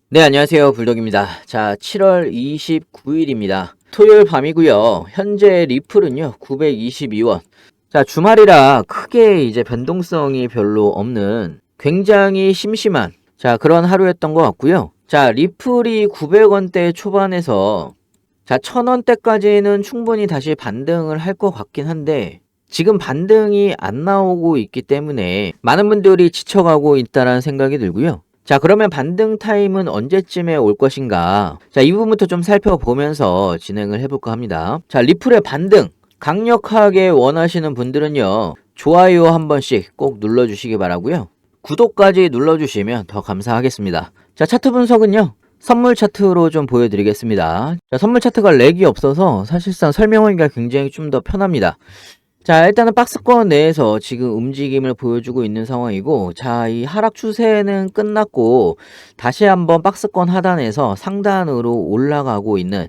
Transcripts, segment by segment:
네, 안녕하세요. 불독입니다. 자, 7월 29일입니다. 토요일 밤이고요. 현재 리플은요, 922원. 자, 주말이라 크게 이제 변동성이 별로 없는 굉장히 심심한 그런 하루였던 것 같고요. 자, 리플이 900원대 초반에서 1000원대까지는 충분히 다시 반등을 할 것 같긴 한데 지금 반등이 안 나오고 있기 때문에 많은 분들이 지쳐가고 있다는 생각이 들고요. 자, 그러면 반등 타임은 언제쯤에 올 것인가? 자, 이 부분부터 좀 살펴보면서 진행을 해볼까 합니다. 자, 리플의 반등 강력하게 원하시는 분들은요, 좋아요 한 번씩 꼭 눌러주시기 바라고요. 구독까지 눌러주시면 더 감사하겠습니다. 자, 차트 분석은요, 선물 차트로 좀 보여드리겠습니다. 자, 선물 차트가 렉이 없어서 사실상 설명하기가 굉장히 좀 더 편합니다. 자, 일단은 박스권 내에서 지금 움직임을 보여주고 있는 상황이고, 자, 이 하락 추세는 끝났고 다시 한번 박스권 하단에서 상단으로 올라가고 있는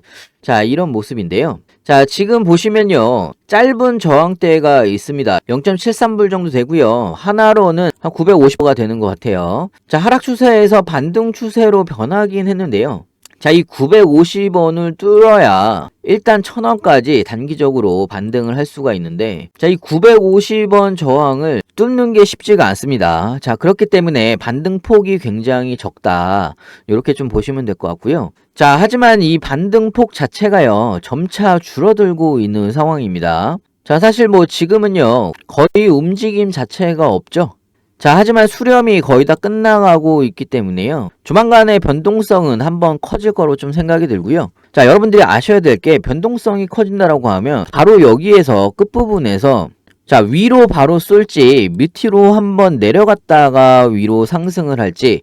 이런 모습인데요. 자, 지금 보시면요, 짧은 저항대가 있습니다. 0.73불 정도 되고요. 하나로는 한 950가 되는 것 같아요. 자, 하락 추세에서 반등 추세로 변하긴 했는데요. 자, 이 950원을 뚫어야 일단 1000원까지 단기적으로 반등을 할 수가 있는데, 자, 이 950원 저항을 뚫는 게 쉽지가 않습니다. 자, 그렇기 때문에 반등폭이 굉장히 적다, 이렇게 좀 보시면 될 것 같고요. 자, 하지만 이 반등폭 자체가요, 점차 줄어들고 있는 상황입니다. 자, 사실 뭐 지금은요, 거의 움직임 자체가 없죠. 자, 하지만 수렴이 거의 다 끝나가고 있기 때문에요, 조만간의 변동성은 한번 커질 거로 좀 생각이 들고요. 자, 여러분들이 아셔야 될 게, 변동성이 커진다라고 하면 바로 여기에서 끝부분에서 위로 바로 쏠지 밑으로 한번 내려갔다가 위로 상승을 할지,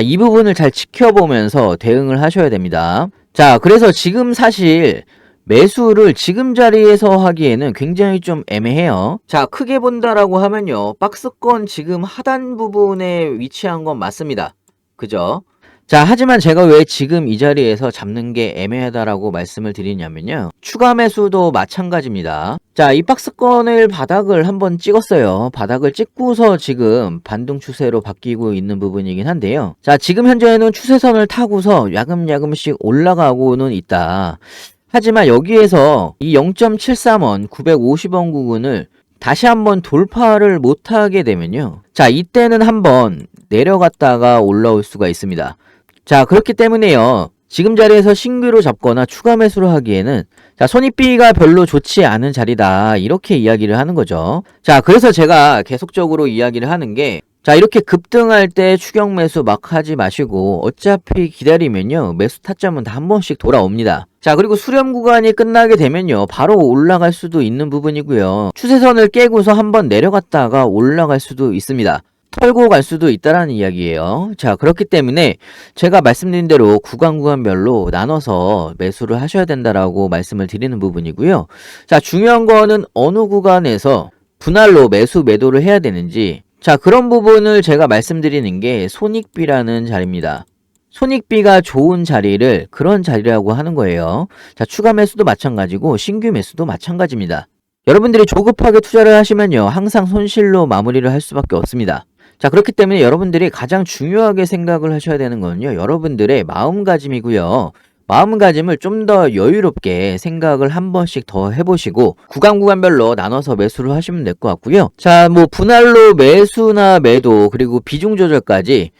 이 부분을 잘 지켜보면서 대응을 하셔야 됩니다. 자, 그래서 지금 사실 매수를 지금 자리에서 하기에는 굉장히 좀 애매해요. 자, 크게 본다라고 하면요, 박스권 지금 하단 부분에 위치한 건 맞습니다. 그죠? 자, 하지만 제가 왜 지금 이 자리에서 잡는 게 애매하다라고 말씀을 드리냐면요, 추가 매수도 마찬가지입니다. 자, 이 박스권을 바닥을 한번 찍었어요. 바닥을 찍고서 지금 반등 추세로 바뀌고 있는 부분이긴 한데요. 자, 지금 현재는 추세선을 타고서 야금야금씩 올라가고는 있다. 하지만 여기에서 이 0.73원, 950원 부분을 다시 한번 돌파를 못하게 되면요, 자, 이때는 한번 내려갔다가 올라올 수가 있습니다. 자, 그렇기 때문에요, 지금 자리에서 신규로 잡거나 추가 매수를 하기에는 손익비가 별로 좋지 않은 자리다, 이렇게 이야기를 하는 거죠. 자, 그래서 제가 계속적으로 이야기를 하는 게, 자, 이렇게 급등할 때 추격 매수 막 하지 마시고 어차피 기다리면요, 매수 타점은 다 한 번씩 돌아옵니다. 자, 그리고 수렴 구간이 끝나게 되면요, 바로 올라갈 수도 있는 부분이고요, 추세선을 깨고서 한번 내려갔다가 올라갈 수도 있습니다. 털고 갈 수도 있다라는 이야기예요. 자, 그렇기 때문에 제가 말씀드린 대로 구간별로 나눠서 매수를 하셔야 된다라고 말씀을 드리는 부분이고요. 자, 중요한 거는 어느 구간에서 분할로 매수 매도를 해야 되는지, 자, 그런 부분을 제가 말씀드리는 게 손익비라는 자리입니다. 손익비가 좋은 자리를 그런 자리라고 하는 거예요. 자, 추가 매수도 마찬가지고 신규 매수도 마찬가지입니다. 여러분들이 조급하게 투자를 하시면요, 항상 손실로 마무리를 할 수밖에 없습니다. 자, 그렇기 때문에 여러분들이 가장 중요하게 생각을 하셔야 되는 거는요, 여러분들의 마음가짐이고요. 마음가짐을 좀 더 여유롭게 생각을 한 번씩 더 해보시고 구간별로 나눠서 매수를 하시면 될 것 같고요. 자, 뭐 분할로 매수나 매도 그리고 비중 조절까지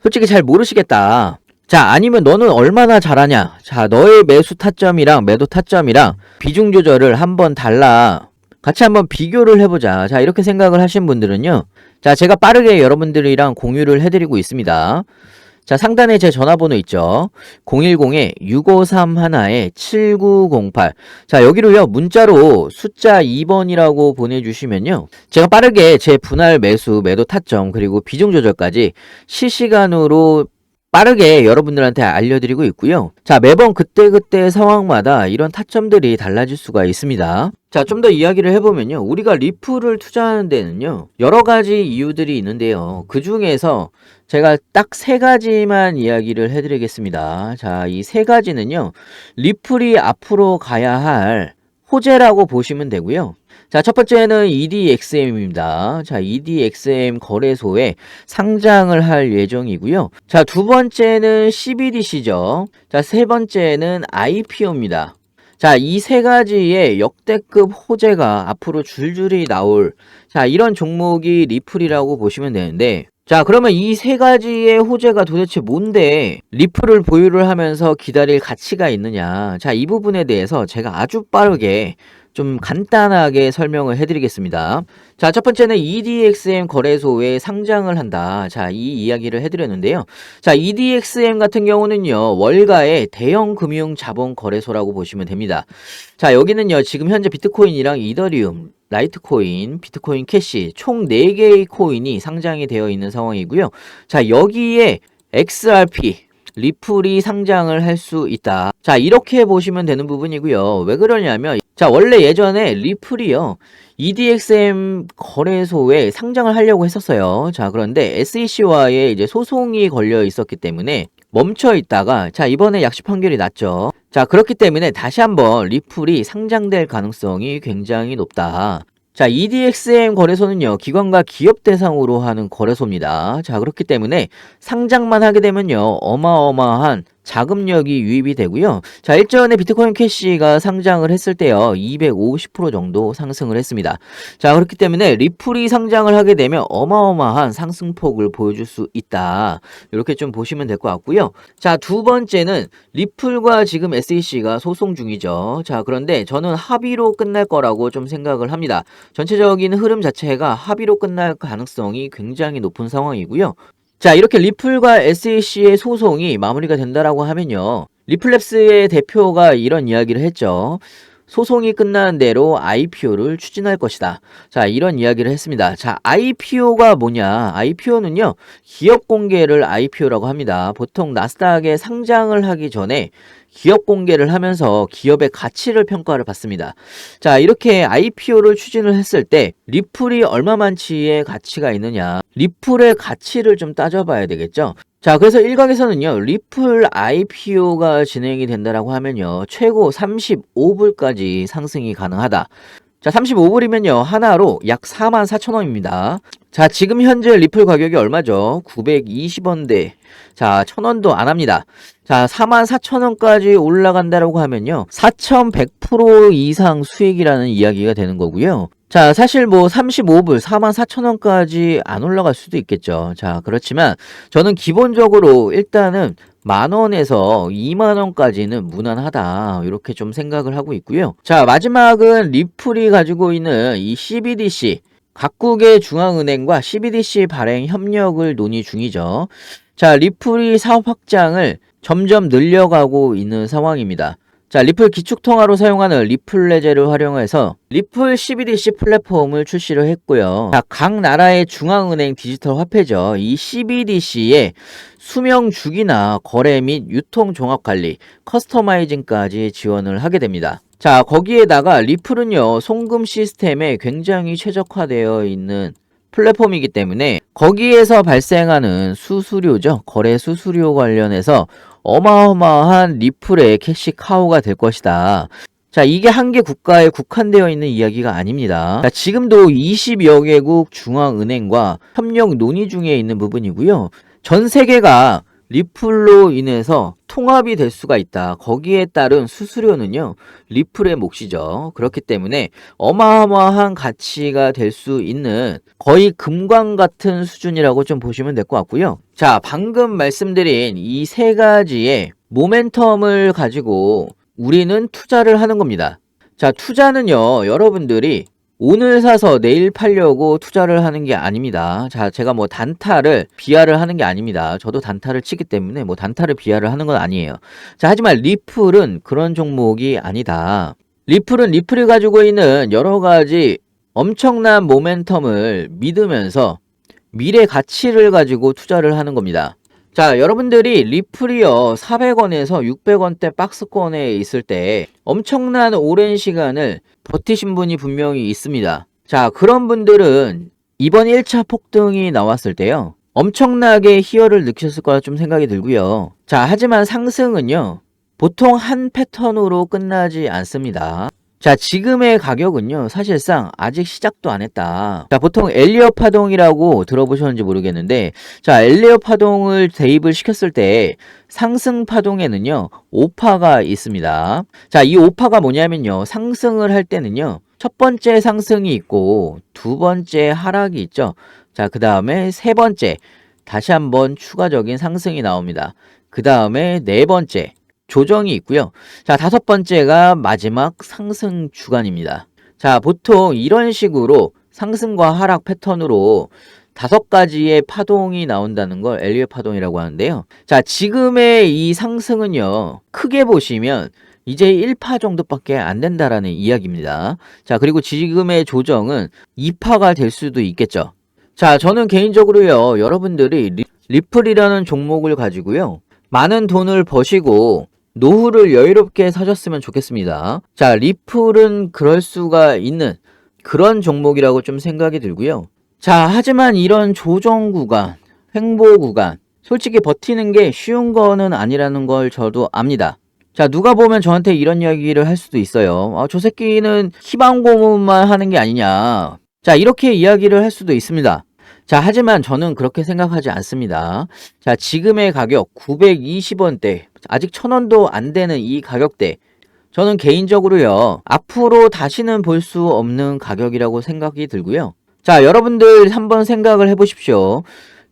솔직히 잘 모르시겠다. 자, 아니면 너는 얼마나 잘하냐. 자, 너의 매수 타점이랑 매도 타점이랑 비중 조절을 한번 같이 한번 비교를 해보자. 자, 이렇게 생각을 하신 분들은요, 자, 제가 빠르게 여러분들이랑 공유를 해드리고 있습니다. 자, 상단에 제 전화번호 있죠. 010-6531-7908. 자, 여기로요, 문자로 숫자 2번이라고 보내주시면요, 제가 빠르게 제 분할 매수, 매도 타점, 그리고 비중 조절까지 실시간으로 빠르게 여러분들한테 알려드리고 있고요. 자, 매번 그때그때 상황마다 이런 타점들이 달라질 수가 있습니다. 자, 좀 더 이야기를 해보면요, 우리가 리플을 투자하는 데는요, 여러 가지 이유들이 있는데요, 그 중에서 제가 딱 3가지만 이야기를 해드리겠습니다. 자, 이 3가지는요, 리플이 앞으로 가야 할 호재라고 보시면 되고요. 자, 첫 번째는 EDXM입니다. 자, EDXM 거래소에 상장을 할 예정이고요. 자, 두 번째는 CBDC죠. 자, 세 번째는 IPO입니다. 자, 이 세 가지의 역대급 호재가 앞으로 줄줄이 나올, 자, 이런 종목이 리플이라고 보시면 되는데, 자, 그러면 이 세 가지의 호재가 도대체 뭔데 리플을 보유를 하면서 기다릴 가치가 있느냐. 자, 이 부분에 대해서 제가 아주 빠르게 좀 간단하게 설명을 해드리겠습니다. 자, 첫 번째는 EDXM 거래소에 상장을 한다. 자, 이 이야기를 해드렸는데요. 자, EDXM 같은 경우는요, 월가의 대형 금융 자본 거래소라고 보시면 됩니다. 자, 여기는요, 지금 현재 비트코인이랑 이더리움, 라이트코인, 비트코인 캐시 총 4개의 코인이 상장이 되어 있는 상황이고요. 자, 여기에 XRP, 리플이 상장을 할 수 있다. 자, 이렇게 보시면 되는 부분이고요. 왜 그러냐면, 자, 원래 예전에 리플이요, EDXM 거래소에 상장을 하려고 했었어요. 자, 그런데 SEC와의 이제 소송이 걸려 있었기 때문에 멈춰 있다가, 자, 이번에 약식 판결이 났죠. 자, 그렇기 때문에 다시 한번 리플이 상장될 가능성이 굉장히 높다. 자, EDXM 거래소는요, 기관과 기업 대상으로 하는 거래소입니다. 자, 그렇기 때문에 상장만 하게 되면요, 어마어마한 자금력이 유입이 되고요. 자, 일전에 비트코인 캐시가 상장을 했을 때요, 250% 정도 상승을 했습니다. 자, 그렇기 때문에 리플이 상장을 하게 되면 어마어마한 상승폭을 보여줄 수 있다. 이렇게 좀 보시면 될 것 같고요. 자, 두 번째는 리플과 지금 SEC가 소송 중이죠. 자, 그런데 저는 합의로 끝날 거라고 좀 생각을 합니다. 전체적인 흐름 자체가 합의로 끝날 가능성이 굉장히 높은 상황이고요. 자, 이렇게 리플과 SEC의 소송이 마무리가 된다라고 하면요, 리플랩스의 대표가 이런 이야기를 했죠. 소송이 끝나는 대로 IPO를 추진할 것이다. 자, 이런 이야기를 했습니다. 자, IPO가 뭐냐? IPO는요, 기업 공개를 IPO라고 합니다. 보통 나스닥에 상장을 하기 전에 기업 공개를 하면서 기업의 가치를 평가를 받습니다. 자, 이렇게 IPO를 추진을 했을 때 리플이 얼마만치의 가치가 있느냐, 리플의 가치를 좀 따져봐야 되겠죠. 자, 그래서 일각에서는요, 리플 IPO가 진행이 된다라고 하면요, 최고 35불까지 상승이 가능하다. 자, 35불이면요, 하나로 약 44,000원입니다. 자, 지금 현재 리플 가격이 얼마죠? 920원대. 자, 1,000원도 안 합니다. 자, 44,000원까지 올라간다라고 하면요, 4,100% 이상 수익이라는 이야기가 되는 거고요. 자, 사실 뭐 35불, 44,000원까지 안 올라갈 수도 있겠죠. 자, 그렇지만 저는 기본적으로 일단은 10,000원에서 20,000원까지는 무난하다. 이렇게 좀 생각을 하고 있고요. 자, 마지막은 리플이 가지고 있는 이 CBDC, 각국의 중앙은행과 CBDC 발행 협력을 논의 중이죠. 자, 리플이 사업 확장을 점점 늘려가고 있는 상황입니다. 자, 리플 기축통화로 사용하는 리플레제를 활용해서 리플 CBDC 플랫폼을 출시를 했고요. 자, 각 나라의 중앙은행 디지털 화폐죠. 이 CBDC에 수명 주기나 거래 및 유통 종합 관리, 커스터마이징까지 지원을 하게 됩니다. 자, 거기에다가 리플은요, 송금 시스템에 굉장히 최적화되어 있는 플랫폼이기 때문에 거기에서 발생하는 수수료죠. 거래 수수료 관련해서 어마어마한 리플의 캐시카우가 될 것이다. 자, 이게 한 개 국가에 국한되어 있는 이야기가 아닙니다. 자, 지금도 20여 개국 중앙은행과 협력 논의 중에 있는 부분이고요. 전 세계가 리플로 인해서 통합이 될 수가 있다. 거기에 따른 수수료는요, 리플의 몫이죠. 그렇기 때문에 어마어마한 가치가 될 수 있는 거의 금광 같은 수준이라고 좀 보시면 될 것 같고요. 자, 방금 말씀드린 이 세 가지의 모멘텀을 가지고 우리는 투자를 하는 겁니다. 자, 투자는요, 여러분들이 오늘 사서 내일 팔려고 투자를 하는 게 아닙니다. 자, 제가 뭐 단타를 비하를 하는 게 아닙니다. 저도 단타를 치기 때문에 뭐 단타를 비하를 하는 건 아니에요. 자, 하지만 리플은 그런 종목이 아니다. 리플은 리플이 가지고 있는 여러 가지 엄청난 모멘텀을 믿으면서 미래 가치를 가지고 투자를 하는 겁니다. 자, 여러분들이 리플이요, 400원에서 600원대 박스권에 있을 때 엄청난 오랜 시간을 버티신 분이 분명히 있습니다. 자, 그런 분들은 이번 1차 폭등이 나왔을 때요, 엄청나게 희열을 느끼셨을 거라 좀 생각이 들고요. 자, 하지만 상승은요, 보통 한 패턴으로 끝나지 않습니다. 자, 지금의 가격은요, 사실상 아직 시작도 안 했다. 자, 보통 엘리엇 파동이라고 들어보셨는지 모르겠는데, 자, 엘리엇 파동을 대입을 시켰을 때 상승 파동에는요, 오파가 있습니다. 자, 이 오파가 뭐냐면요, 상승을 할 때는요, 첫 번째 상승이 있고, 두 번째 하락이 있죠. 자, 그 다음에 세 번째, 다시 한번 추가적인 상승이 나옵니다. 그 다음에 네 번째, 조정이 있고요. 자, 다섯 번째가 마지막 상승 주간입니다. 자, 보통 이런 식으로 상승과 하락 패턴으로 다섯 가지의 파동이 나온다는 걸 엘리엇 파동이라고 하는데요. 자, 지금의 이 상승은요, 크게 보시면 이제 1파 정도밖에 안 된다라는 이야기입니다. 자, 그리고 지금의 조정은 2파가 될 수도 있겠죠. 자, 저는 개인적으로요, 여러분들이 리플이라는 종목을 가지고요, 많은 돈을 버시고 노후를 여유롭게 사셨으면 좋겠습니다. 자, 리플은 그럴 수가 있는 그런 종목이라고 좀 생각이 들고요. 자, 하지만 이런 조정 구간, 횡보 구간, 솔직히 버티는 게 쉬운 거는 아니라는 걸 저도 압니다. 자, 누가 보면 저한테 이런 이야기를 할 수도 있어요. 아, 저 새끼는 희망 고문만 하는 게 아니냐. 자, 이렇게 이야기를 할 수도 있습니다. 자, 하지만 저는 그렇게 생각하지 않습니다. 자, 지금의 가격 920원대, 아직 1000원도 안 되는 이 가격대, 저는 개인적으로요, 앞으로 다시는 볼 수 없는 가격이라고 생각이 들고요. 자, 여러분들 한번 생각을 해보십시오.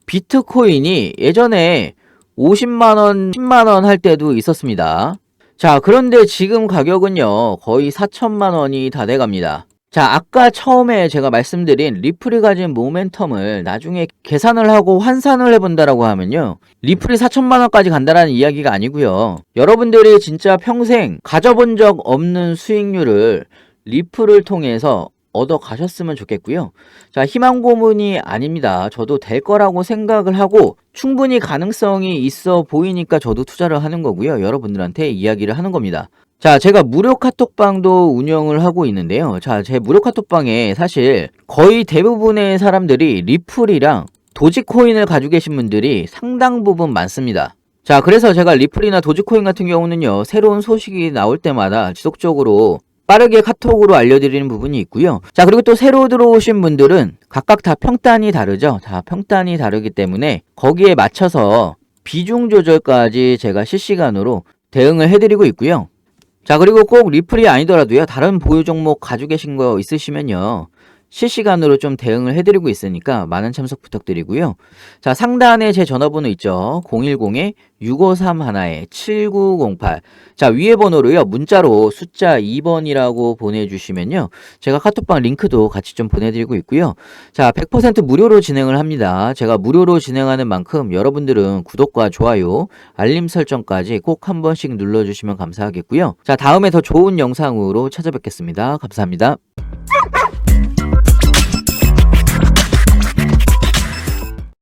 비트코인이 예전에 50만원, 10만원 할 때도 있었습니다. 자, 그런데 지금 가격은요, 거의 4천만원이 다 돼갑니다. 자, 아까 처음에 제가 말씀드린 리플이 가진 모멘텀을 나중에 계산을 하고 환산을 해본다라고 하면요, 리플이 4천만 원까지 간다라는 이야기가 아니고요, 여러분들이 진짜 평생 가져본 적 없는 수익률을 리플을 통해서 얻어 가셨으면 좋겠고요. 자, 희망 고문이 아닙니다. 저도 될 거라고 생각을 하고 충분히 가능성이 있어 보이니까 저도 투자를 하는 거고요, 여러분들한테 이야기를 하는 겁니다. 자, 제가 무료 카톡방도 운영을 하고 있는데요. 자, 제 무료 카톡방에 사실 거의 대부분의 사람들이 리플이랑 도지코인을 가지고 계신 분들이 상당 부분 많습니다. 자, 그래서 제가 리플이나 도지코인 같은 경우는요, 새로운 소식이 나올 때마다 지속적으로 빠르게 카톡으로 알려드리는 부분이 있고요. 자, 그리고 또 새로 들어오신 분들은 각각 다 평단이 다르죠. 자, 평단이 다르기 때문에 거기에 맞춰서 비중 조절까지 제가 실시간으로 대응을 해드리고 있고요. 자, 그리고 꼭 리플이 아니더라도요, 다른 보유 종목 가지고 계신 거 있으시면요, 실시간으로 좀 대응을 해드리고 있으니까 많은 참석 부탁드리고요. 자, 상단에 제 전화번호 있죠. 010-6531-7908. 자, 위에 번호로요, 문자로 숫자 2번이라고 보내주시면요, 제가 카톡방 링크도 같이 좀 보내드리고 있고요. 자, 100% 무료로 진행을 합니다. 제가 무료로 진행하는 만큼 여러분들은 구독과 좋아요, 알림 설정까지 꼭 한 번씩 눌러주시면 감사하겠고요. 자, 다음에 더 좋은 영상으로 찾아뵙겠습니다. 감사합니다.